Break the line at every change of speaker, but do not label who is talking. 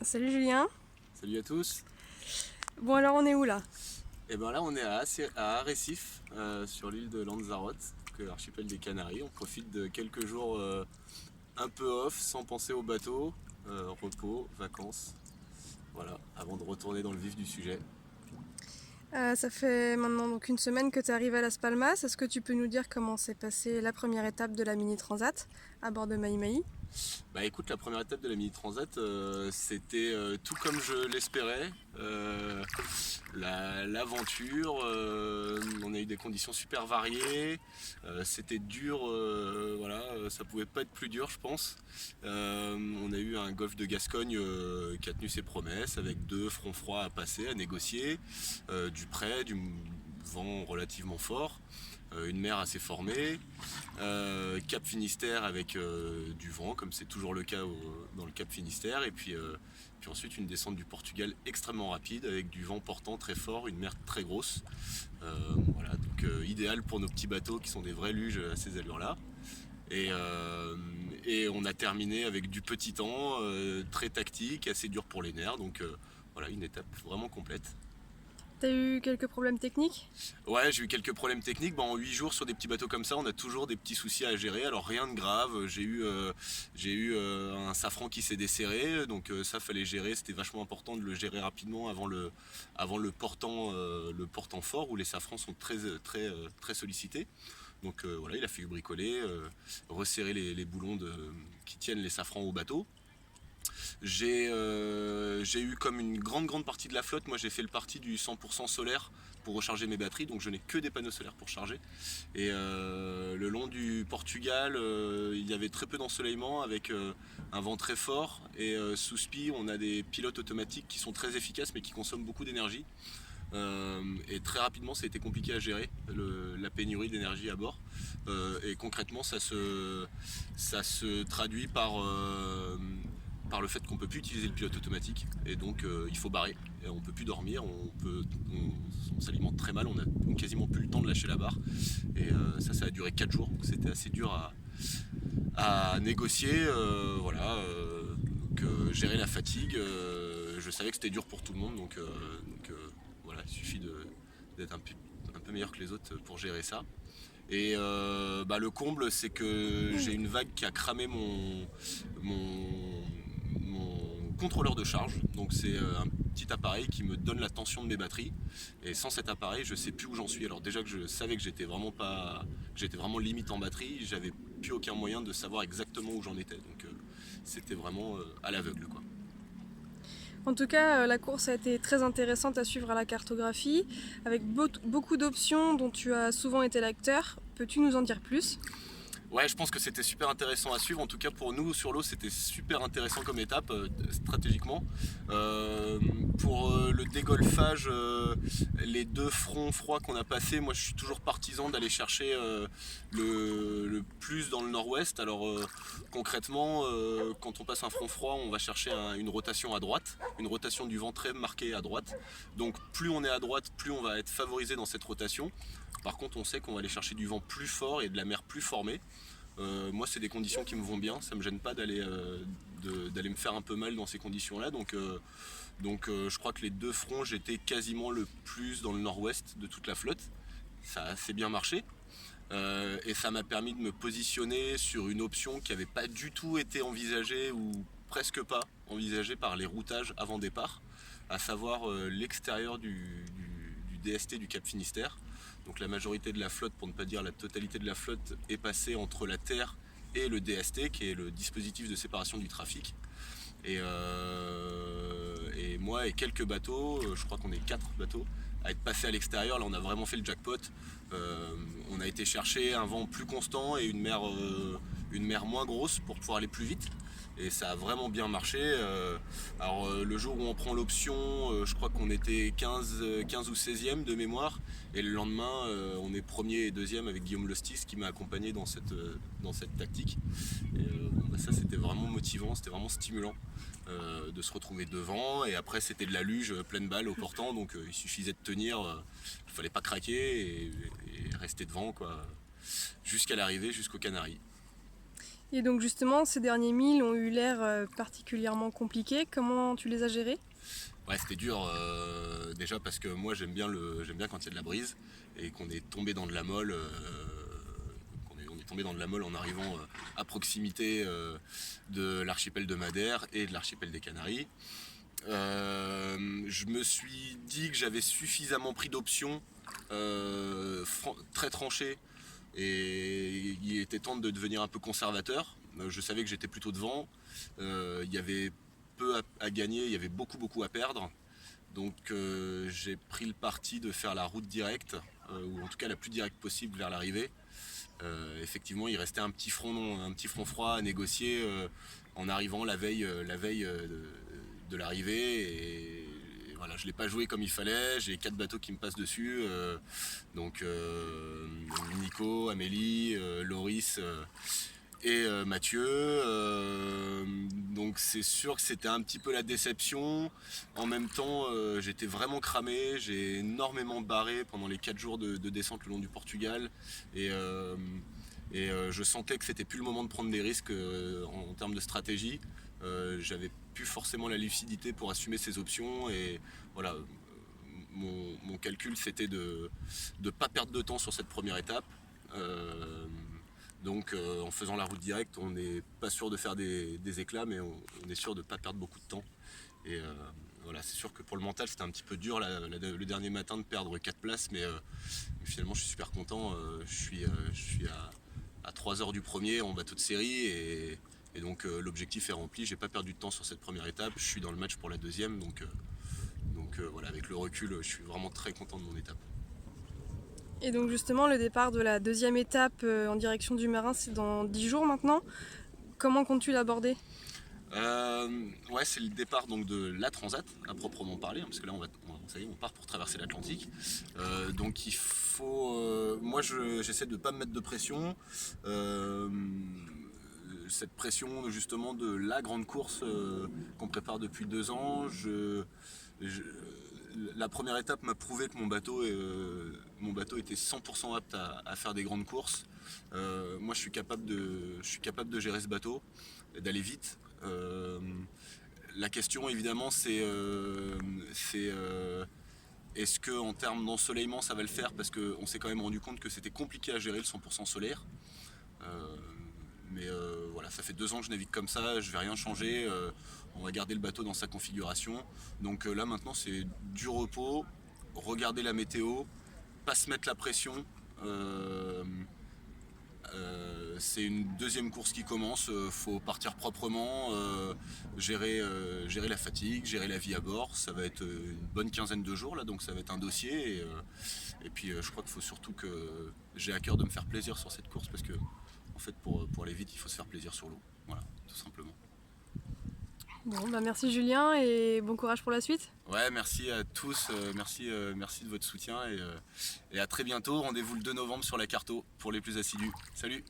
Salut Julien.
Salut à tous.
Bon alors on est où là?
Et ben là on est à Arrecife, sur l'île de Lanzarote, donc, archipel des Canaries. On profite de quelques jours un peu off, sans penser au bateau, repos, vacances, voilà, avant de retourner dans le vif du sujet.
Ça fait maintenant donc une semaine que tu arrives à Las Palmas. Est-ce que tu peux nous dire comment s'est passée la première étape de la Mini Transat à bord de Mahi Mahi?
Bah écoute, la première étape de la Mini Transat, c'était tout comme je l'espérais. L'aventure, on a eu des conditions super variées. C'était dur, voilà, ça pouvait pas être plus dur, je pense. On a eu un golfe de Gascogne qui a tenu ses promesses, avec 2 fronts froids à passer, à négocier, du près, du vent relativement fort, une mer assez formée, Cap Finistère avec du vent, comme c'est toujours le cas dans le Cap Finistère, et puis ensuite une descente du Portugal extrêmement rapide, avec du vent portant très fort, une mer très grosse. Voilà, donc idéal pour nos petits bateaux qui sont des vrais luges à ces allures-là. Et on a terminé avec du petit temps, très tactique, assez dur pour les nerfs, donc voilà, une étape vraiment complète.
T'as eu quelques problèmes techniques?
Ouais, j'ai eu quelques problèmes techniques. En 8 jours sur des petits bateaux comme ça, on a toujours des petits soucis à gérer. Alors rien de grave. J'ai eu un safran qui s'est desserré, donc ça fallait gérer. C'était vachement important de le gérer rapidement avant le portant fort où les safrans sont très sollicités. Donc voilà, il a fallu bricoler, resserrer les boulons qui tiennent les safrans au bateau. J'ai eu comme une grande partie de la flotte, moi j'ai fait le parti du 100% solaire pour recharger mes batteries, donc je n'ai que des panneaux solaires pour charger. Et le long du Portugal, il y avait très peu d'ensoleillement avec un vent très fort. Et sous SPI, on a des pilotes automatiques qui sont très efficaces mais qui consomment beaucoup d'énergie. Et très rapidement, ça a été compliqué à gérer, la pénurie d'énergie à bord. Et concrètement, ça se traduit par le fait qu'on ne peut plus utiliser le pilote automatique. Et donc, il faut barrer. Et on ne peut plus dormir, on s'alimente très mal, on a quasiment plus le temps de lâcher la barre. Et ça a duré 4 jours. Donc c'était assez dur à négocier. Voilà. Gérer la fatigue. Je savais que c'était dur pour tout le monde. Donc voilà, il suffit d'être un peu meilleur que les autres pour gérer ça. Et le comble, c'est que j'ai une vague qui a cramé mon contrôleur de charge. Donc c'est un petit appareil qui me donne la tension de mes batteries. Et sans cet appareil, je sais plus où j'en suis. Alors déjà que je savais que j'étais vraiment limite en batterie, j'avais plus aucun moyen de savoir exactement où j'en étais. Donc c'était vraiment à l'aveugle, quoi.
En tout cas, la course a été très intéressante à suivre à la cartographie, avec beaucoup d'options dont tu as souvent été l'acteur. Peux-tu nous en dire plus?
Ouais, je pense que c'était super intéressant à suivre. En tout cas, pour nous sur l'eau, c'était super intéressant comme étape stratégiquement. Euh, pour le dégolfage, les 2 fronts froids qu'on a passés, moi je suis toujours partisan d'aller chercher le plus dans le nord-ouest. Alors concrètement, quand on passe un front froid, on va chercher une rotation à droite, une rotation du vent très marquée à droite. Donc plus on est à droite, plus on va être favorisé dans cette rotation. Par contre, on sait qu'on va aller chercher du vent plus fort et de la mer plus formée. Moi, c'est des conditions qui me vont bien. Ça me gêne pas d'aller me faire un peu mal dans ces conditions-là. Donc, je crois que les 2 fronts, j'étais quasiment le plus dans le nord-ouest de toute la flotte. Ça a assez bien marché. Et ça m'a permis de me positionner sur une option qui n'avait pas du tout été envisagée ou presque pas envisagée par les routages avant départ, à savoir l'extérieur du DST du Cap Finistère. Donc la majorité de la flotte, pour ne pas dire la totalité de la flotte, est passée entre la terre et le DST, qui est le dispositif de séparation du trafic. Et moi et quelques bateaux, je crois qu'on est 4 bateaux, à être passés à l'extérieur. Là, on a vraiment fait le jackpot. On a été chercher un vent plus constant et une mer moins grosse pour pouvoir aller plus vite. Et ça a vraiment bien marché. Alors le jour où on prend l'option, je crois qu'on était 15 ou 16e de mémoire. Et le lendemain, on est premier et deuxième avec Guillaume Lostis qui m'a accompagné dans cette tactique. Et ça c'était vraiment motivant, c'était vraiment stimulant de se retrouver devant. Et après c'était de la luge pleine balle au portant, donc il suffisait de tenir, il fallait pas craquer et rester devant, quoi, jusqu'à l'arrivée, jusqu'aux Canaries.
Et donc justement, ces derniers milles ont eu l'air particulièrement compliqués. Comment tu les as gérés?
Ouais, c'était dur déjà parce que moi j'aime bien quand il y a de la brise et qu'on est tombé dans de la molle. On est tombé dans de la molle en arrivant à proximité de l'archipel de Madère et de l'archipel des Canaries. Je me suis dit que j'avais suffisamment pris d'options très tranchées et il était temps de devenir un peu conservateur. Je savais que j'étais plutôt devant. Il y avait peu à gagner, il y avait beaucoup à perdre. Donc j'ai pris le parti de faire la route directe, ou en tout cas la plus directe possible vers l'arrivée. Effectivement, il restait un petit front froid à négocier en arrivant la veille de l'arrivée. Et voilà, je ne l'ai pas joué comme il fallait. J'ai 4 bateaux qui me passent dessus. Donc Nico, Amélie, Loris et Mathieu. Donc c'est sûr que c'était un petit peu la déception. En même temps, j'étais vraiment cramé. J'ai énormément barré pendant les 4 jours de descente le long du Portugal. Et je sentais que c'était plus le moment de prendre des risques en termes de stratégie. J'avais plus forcément la lucidité pour assumer ces options. Et voilà, mon calcul c'était de ne pas perdre de temps sur cette première étape. Donc en faisant la route directe, on n'est pas sûr de faire des éclats, mais on est sûr de ne pas perdre beaucoup de temps. Et voilà, c'est sûr que pour le mental, c'était un petit peu dur le dernier matin de perdre 4 places, mais finalement, je suis super content. Je suis à 3 heures du premier en bateau de série, et donc l'objectif est rempli. J'ai pas perdu de temps sur cette première étape. Je suis dans le match pour la deuxième, donc voilà, avec le recul, je suis vraiment très content de mon étape.
Et donc justement, le départ de la deuxième étape en direction du Marin, c'est dans 10 jours maintenant. Comment comptes-tu l'aborder?
Ouais, c'est le départ donc de la Transat à proprement parler, hein, parce que là ça y est, on part pour traverser l'Atlantique. Donc il faut, moi j'essaie de ne pas me mettre de pression. Cette pression justement de la grande course qu'on prépare depuis 2 ans. La première étape m'a prouvé que mon bateau était 100% apte à faire des grandes courses. Moi je suis capable de gérer ce bateau, d'aller vite. La question évidemment c'est est-ce que en termes d'ensoleillement ça va le faire, parce qu'on s'est quand même rendu compte que c'était compliqué à gérer le 100% solaire. Mais voilà, ça fait 2 ans que je navigue comme ça, je vais rien changer. On va garder le bateau dans sa configuration. Donc là maintenant c'est du repos, regarder la météo, pas se mettre la pression. C'est une deuxième course qui commence, faut partir proprement, gérer la fatigue, gérer la vie à bord. Ça va être une bonne quinzaine de jours là, donc ça va être un dossier. Et puis je crois qu'il faut surtout que j'ai à cœur de me faire plaisir sur cette course, parce que en fait pour aller vite il faut se faire plaisir sur l'eau. Voilà, tout simplement.
Bon, bah merci Julien et bon courage pour la suite.
Ouais, merci à tous, merci de votre soutien et à très bientôt. Rendez-vous le 2 novembre sur la Carto pour les plus assidus. Salut!